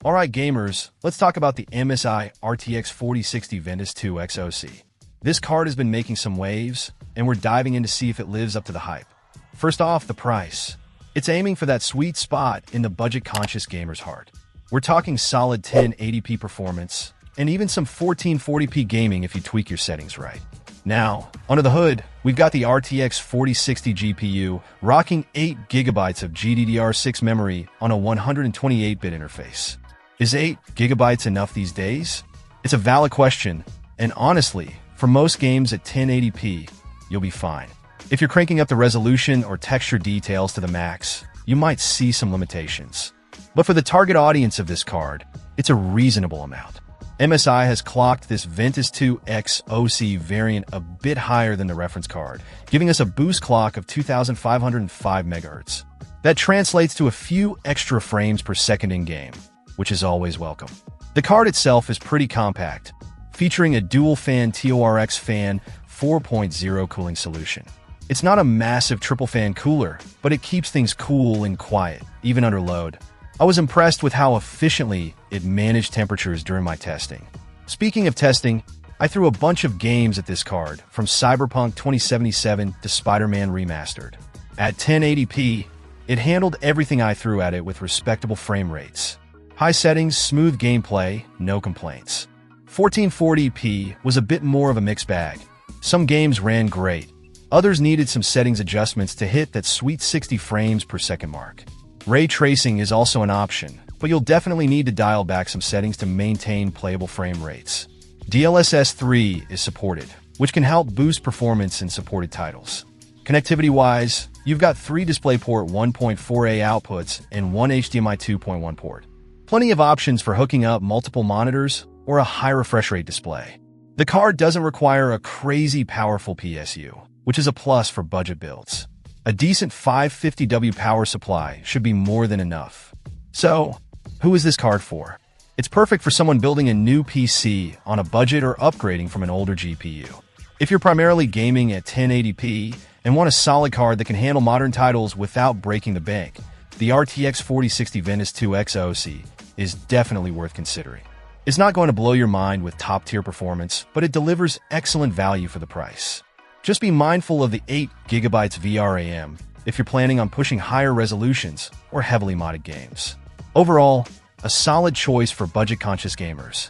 Alright gamers, let's talk about the MSI RTX 4060 Ventus 2 XOC. This card has been making some waves, and we're diving in to see if it lives up to the hype. First off, the price. It's aiming for that sweet spot in the budget-conscious gamer's heart. We're talking solid 1080p performance, and even some 1440p gaming if you tweak your settings right. Now, under the hood, we've got the RTX 4060 GPU rocking 8GB of GDDR6 memory on a 128-bit interface. Is 8GB enough these days? It's a valid question, and honestly, for most games at 1080p, you'll be fine. If you're cranking up the resolution or texture details to the max, you might see some limitations. But for the target audience of this card, it's a reasonable amount. MSI has clocked this Ventus 2 XOC variant a bit higher than the reference card, giving us a boost clock of 2,505 MHz. That translates to a few extra frames per second in-game, which is always welcome. The card itself is pretty compact, featuring a dual-fan TORX fan 4.0 cooling solution. It's not a massive triple-fan cooler, but it keeps things cool and quiet, even under load. I was impressed with how efficiently it managed temperatures during my testing. Speaking of testing, I threw a bunch of games at this card, from Cyberpunk 2077 to Spider-Man Remastered. At 1080p, it handled everything I threw at it with respectable frame rates. High settings, smooth gameplay, no complaints. 1440p was a bit more of a mixed bag. Some games ran great. Others needed some settings adjustments to hit that sweet 60 frames per second mark. Ray tracing is also an option, but you'll definitely need to dial back some settings to maintain playable frame rates. DLSS 3 is supported, which can help boost performance in supported titles. Connectivity-wise, you've got 3 DisplayPort 1.4a outputs and 1 HDMI 2.1 port. Plenty of options for hooking up multiple monitors or a high refresh rate display. The card doesn't require a crazy powerful PSU, which is a plus for budget builds. A decent 550W power supply should be more than enough. So, who is this card for? It's perfect for someone building a new PC on a budget or upgrading from an older GPU. If you're primarily gaming at 1080p and want a solid card that can handle modern titles without breaking the bank, the RTX 4060 Ventus 2 XOC is definitely worth considering. It's not going to blow your mind with top-tier performance, but it delivers excellent value for the price. Just be mindful of the 8GB VRAM if you're planning on pushing higher resolutions or heavily modded games. Overall, a solid choice for budget-conscious gamers.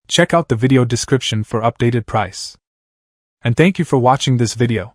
Check out the video description for updated price. And thank you for watching this video.